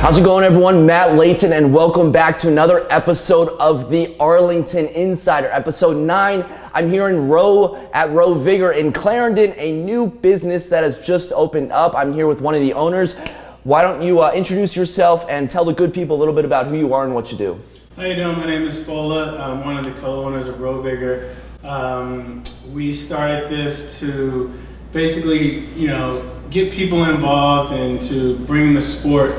How's it going, everyone? Matt Leighton, and welcome back to another episode of the Arlington Insider, episode 9. I'm here in Row Vigor in Clarendon, a new business that has just opened up. I'm here with one of the owners. Why don't you introduce yourself and tell the good people a little bit about who you are and what you do? How you doing? My name is Fola. I'm one of the co-owners of Row Vigor. We started this to basically, get people involved and to bring the sport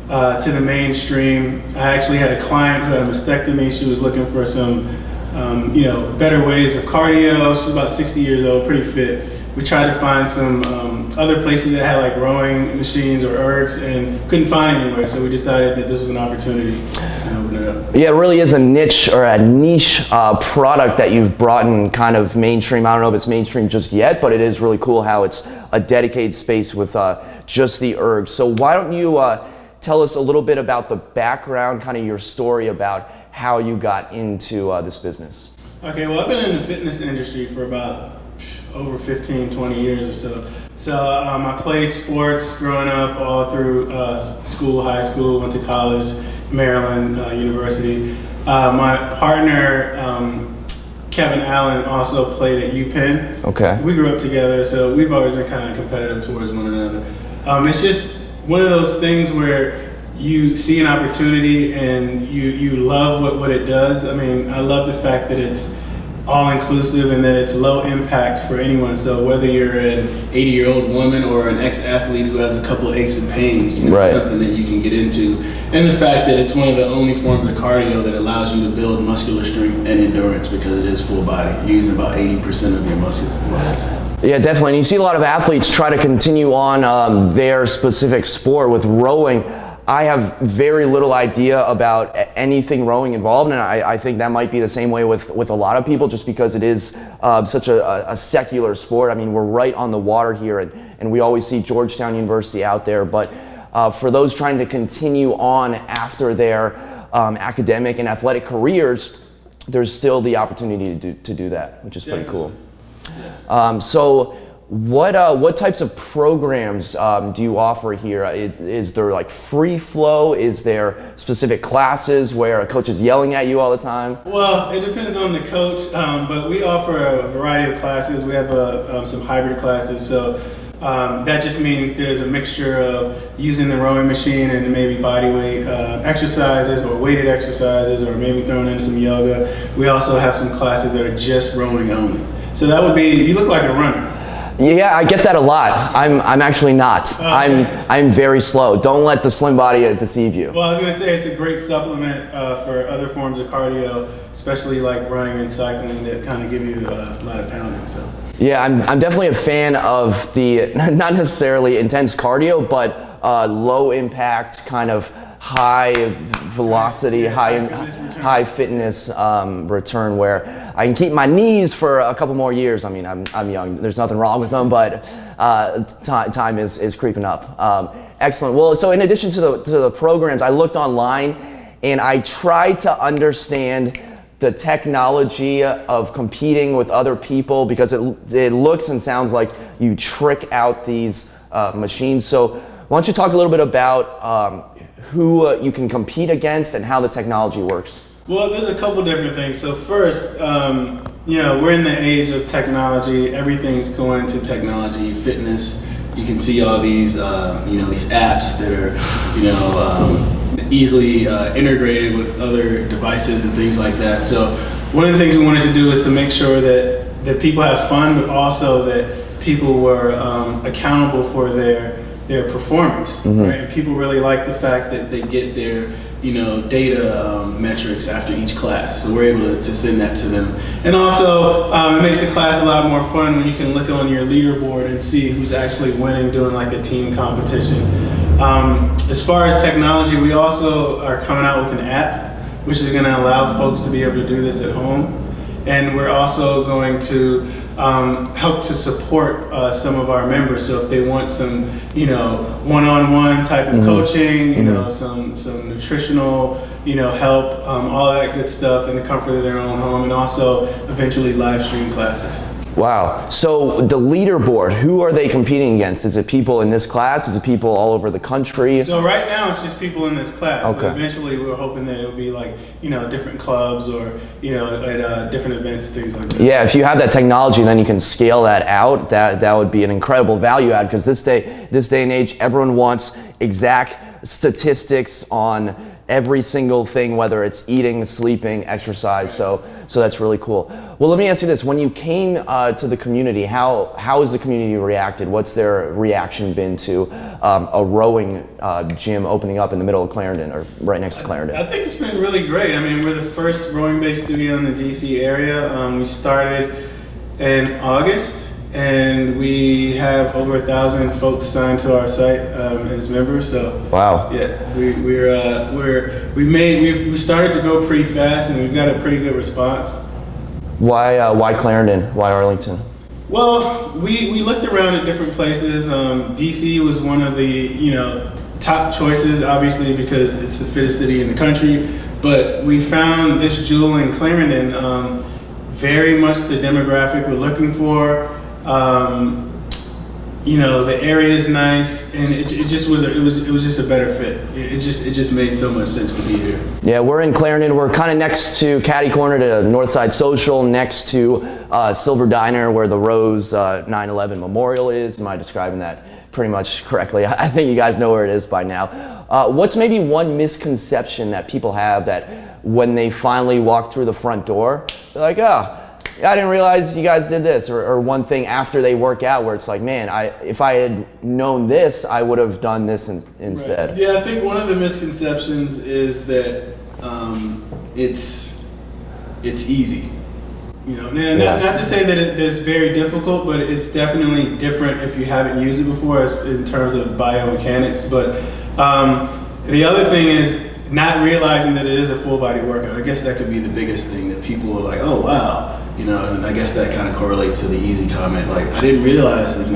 to the mainstream. I actually had a client who had a mastectomy. She was looking for some, better ways of cardio. She's about 60 years old, pretty fit. We tried to find some other places that had like rowing machines or ergs and couldn't find anywhere. So we decided that this was an opportunity and open it up. Yeah, it really is a niche product that you've brought in kind of mainstream. I don't know if it's mainstream just yet, but it is really cool how it's a dedicated space with just the ergs. So why don't you tell us a little bit about the background, kind of your story about how you got into this business? Okay, well, I've been in the fitness industry for about over 15, 20 years or so. So I played sports growing up all through school, high school, went to college, Maryland University. My partner, Kevin Allen, also played at UPenn. Okay. We grew up together, so we've always been kind of competitive towards one another. It's just one of those things where you see an opportunity and you love what it does. I mean, I love the fact that it's all-inclusive and that it's low impact for anyone. So whether you're an 80-year-old woman or an ex-athlete who has a couple of aches and pains, right, something that you can get into. And the fact that it's one of the only forms of cardio that allows you to build muscular strength and endurance because it is full body. You're using about 80% of your muscles. Yeah, definitely. And you see a lot of athletes try to continue on their specific sport with rowing. I have very little idea about anything rowing involved, and I think that might be the same way with a lot of people, just because it is such a secular sport. I mean, we're right on the water here, and we always see Georgetown University out there, but for those trying to continue on after their academic and athletic careers, there's still the opportunity to do that, which is pretty cool. Yeah. So what types of programs do you offer here? Is there like free flow? Is there specific classes where a coach is yelling at you all the time? Well, it depends on the coach, but we offer a variety of classes. We have some hybrid classes, so that just means there's a mixture of using the rowing machine and maybe body weight exercises or weighted exercises, or maybe throwing in some yoga. We also have some classes that are just rowing only. So that would be, you look like a runner. Yeah, I get that a lot. I'm actually not. I'm very slow. Don't let the slim body deceive you. Well, I was going to say it's a great supplement for other forms of cardio, especially like running and cycling that kind of give you a lot of pounding. So. Yeah, I'm definitely a fan of the not necessarily intense cardio, but low impact, kind of high velocity, high fitness return, where I can keep my knees for a couple more years. I mean, I'm young. There's nothing wrong with them, but time is creeping up. Excellent. Well, so in addition to the programs, I looked online and I tried to understand the technology of competing with other people, because it looks and sounds like you trick out these machines. So why don't you talk a little bit about who you can compete against and how the technology works? Well, there's a couple different things. So first, we're in the age of technology. Everything's going to technology, fitness. You can see all these, these apps that are, easily integrated with other devices and things like that. So one of the things we wanted to do is to make sure that people have fun, but also that people were accountable for their performance, right? And people really like the fact that they get their, data metrics after each class. So we're able to send that to them. And also, it makes the class a lot more fun when you can look on your leaderboard and see who's actually winning, doing like a team competition. As far as technology, we also are coming out with an app, which is going to allow folks to be able to do this at home. And we're also going to help to support some of our members. So if they want some, one-on-one type of coaching, some nutritional, help, all that good stuff in the comfort of their own home, and also eventually live stream classes. Wow. So the leaderboard, who are they competing against? Is it people in this class? Is it people all over the country? So right now it's just people in this class. Okay. But eventually we're hoping that it'll be like, different clubs or, at different events, things like that. Yeah, if you have that technology, then you can scale that out. That would be an incredible value add, because this day and age, everyone wants exact statistics on every single thing, whether it's eating, sleeping, exercise. So that's really cool. Well, let me ask you this: when you came to the community, how has the community reacted? What's their reaction been to a rowing gym opening up in the middle of Clarendon, or right next to Clarendon? I think it's been really great. I mean, we're the first rowing-based studio in the DC area. We started in August, and we have over 1,000 folks signed to our site as members. So wow. Yeah, we started to go pretty fast, and we've got a pretty good response. Why Clarendon? Why Arlington? Well, we looked around at different places. DC was one of the top choices, obviously, because it's the fittest city in the country. But we found this jewel in Clarendon, very much the demographic we're looking for. The area is nice, and it was just a better fit. It just made so much sense to be here. Yeah, we're in Clarendon. We're kind of next to Caddy Corner to Northside Social, next to Silver Diner, where the Rose 9/11 Memorial is. Am I describing that pretty much correctly? I think you guys know where it is by now. What's maybe one misconception that people have that when they finally walk through the front door, they're like, oh, I didn't realize you guys did this, or one thing after they work out where it's like, man, if I had known this, I would have done this instead. Right. Yeah, I think one of the misconceptions is that it's easy. Not to say that it's very difficult, but it's definitely different if you haven't used it before in terms of biomechanics. But the other thing is not realizing that it is a full body workout. I guess that could be the biggest thing, that people are like, oh wow. And I guess that kind of correlates to the easy comment. Like, I didn't realize that,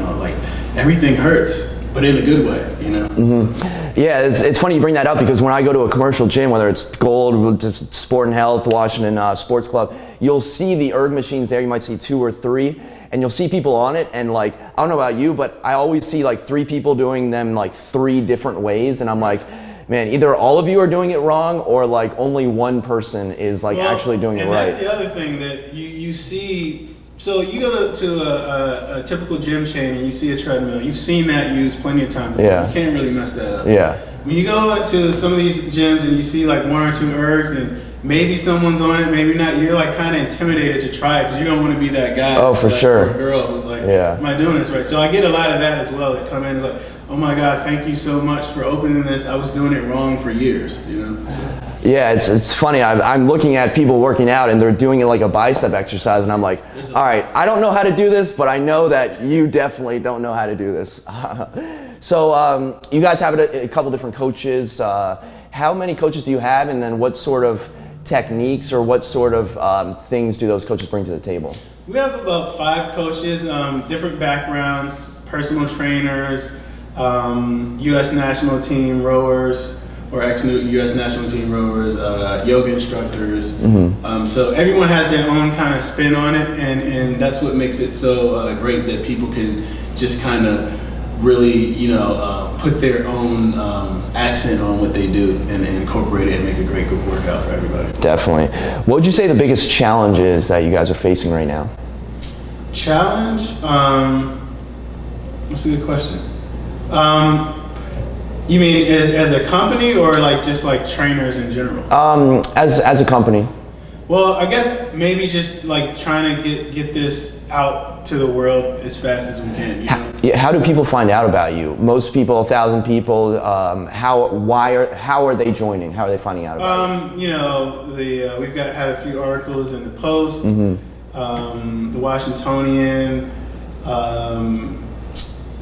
everything hurts, but in a good way, Mm-hmm. Yeah, it's funny you bring that up, because when I go to a commercial gym, whether it's Gold, just Sport and Health, Washington Sports Club, you'll see the erg machines there. You might see 2 or 3, and you'll see people on it, and I don't know about you, but I always see 3 people doing them 3 different ways, and I'm like, man, either all of you are doing it wrong, or only one person is actually doing it right. And that's the other thing that you see. So you go to a typical gym chain and you see a treadmill. You've seen that used plenty of times. Yeah. You can't really mess that up. Yeah. When you go to some of these gyms and you see 1 or 2 ergs, and maybe someone's on it, maybe not, you're kind of intimidated to try it, because you don't want to be that guy. Oh, for sure. Or girl who's like, yeah. Am I doing this right? So I get a lot of that as well, that come in like, oh my God, thank you so much for opening this. I was doing it wrong for years, So. Yeah, it's funny. I'm looking at people working out, and they're doing it like a bicep exercise, and I'm like, all right, I don't know how to do this, but I know that you definitely don't know how to do this. So you guys have a couple different coaches. How many coaches do you have, and then what sort of techniques or what sort of things do those coaches bring to the table? We have about 5 coaches, different backgrounds, personal trainers, U.S. national team rowers, or ex-U.S. national team rowers, yoga instructors. Mm-hmm. So everyone has their own kind of spin on it, and that's what makes it so great, that people can just kind of really, put their own accent on what they do and incorporate it and make a great good workout for everybody. Definitely. What would you say the biggest challenge is that you guys are facing right now? Challenge? That's a good question. You mean as a company, or just trainers in general? As a company. Well, I guess maybe just trying to get this out to the world as fast as we can. How do people find out about you? Most people, 1,000 people. How are they joining? How are they finding out about you? We've had a few articles in the Post, Mm-hmm. the Washingtonian,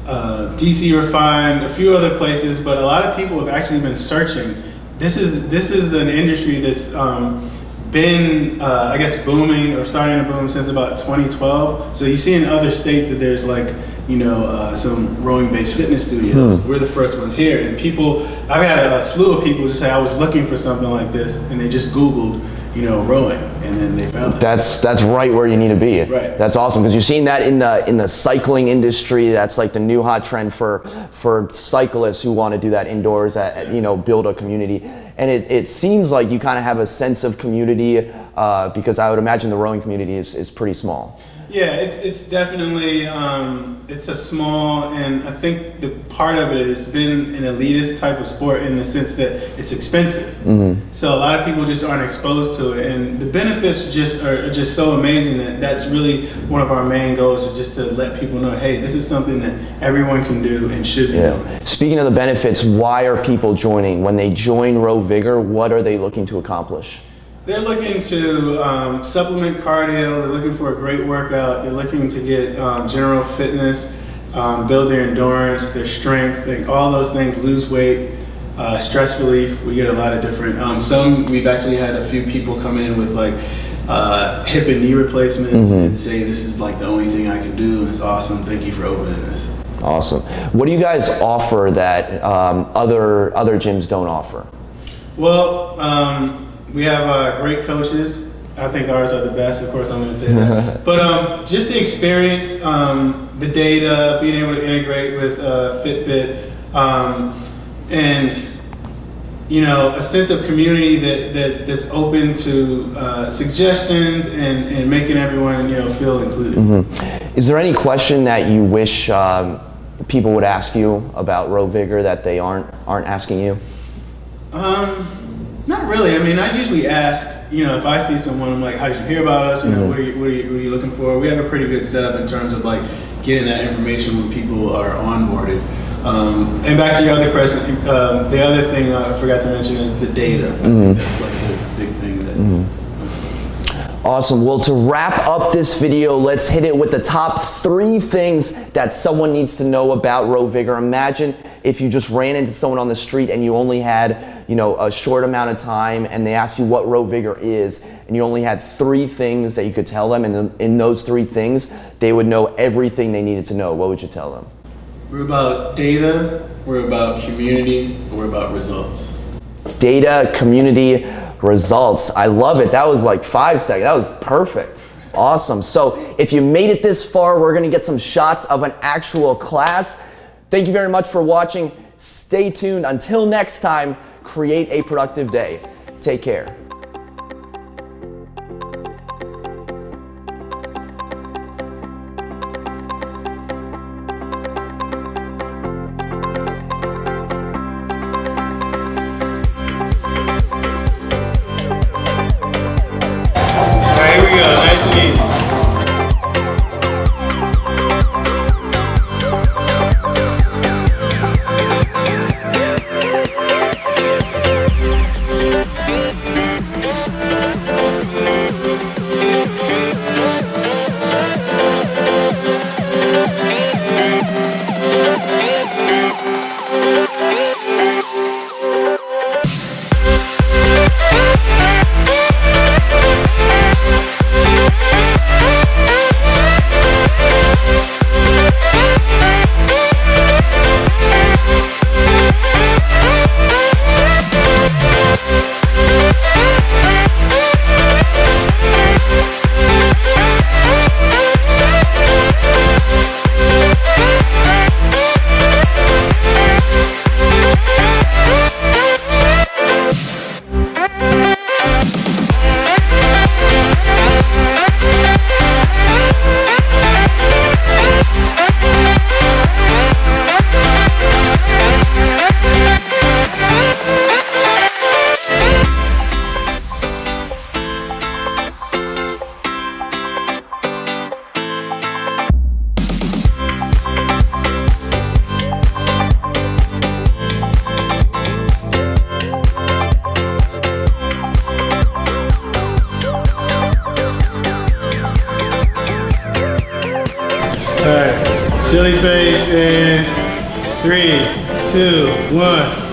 DC Refined, a few other places, but a lot of people have actually been searching. This is an industry that's been, I guess, booming or starting to boom since about 2012. So you see in other states that there's some rowing-based fitness studios. We're the first ones here, and I've had a slew of people just say, I was looking for something like this, and they just Googled, rowing, and then they found it. That's right where you need to be. Right. That's awesome, because you're seeing that in the cycling industry. That's like the new hot trend for cyclists who want to do that indoors, build a community. And it seems like you kind of have a sense of community, because I would imagine the rowing community is pretty small. Yeah, it's definitely it's a small, and I think the part of it has been an elitist type of sport in the sense that it's expensive. Mm-hmm. So a lot of people just aren't exposed to it, and the benefits are just so amazing that's really one of our main goals, is just to let people know, hey, this is something that everyone can do and should be doing. Speaking of the benefits, why are people joining? When they join Row Vigor, what are they looking to accomplish? They're looking to supplement cardio, they're looking for a great workout, they're looking to get general fitness, build their endurance, their strength, all those things, lose weight, stress relief. We get a lot of different, we've actually had a few people come in with like hip and knee replacements and say, this is like the only thing I can do, and it's awesome, thank you for opening this. Awesome. What do you guys offer that other gyms don't offer? Well, we have great coaches. I think ours are the best. Of course, I'm going to say that. But just the experience, the data, being able to integrate with Fitbit, and a sense of community that's open to suggestions and making everyone feel included. Mm-hmm. Is there any question that you wish people would ask you about Row Vigor that they aren't asking you? Not really. I mean, I usually ask, if I see someone, I'm like, how did you hear about us? What are you looking for? We have a pretty good setup in terms of like getting that information when people are onboarded. And back to your other question, the other thing I forgot to mention is the data. I think that's like the big thing that. Awesome. Well, to wrap up this video, let's hit it with the top 3 things that someone needs to know about Row Vigor. Imagine if you just ran into someone on the street and you only had, a short amount of time, and they asked you what Row Vigor is, and you only had 3 things that you could tell them, and in those 3 things, they would know everything they needed to know. What would you tell them? We're about data, we're about community, we're about results. Data, community, results. I love it. That was like 5 seconds. That was perfect. Awesome. So if you made it this far, we're going to get some shots of an actual class. Thank you very much for watching. Stay tuned. Until next time, create a productive day. Take care. Alright, silly face in 3, 2, 1.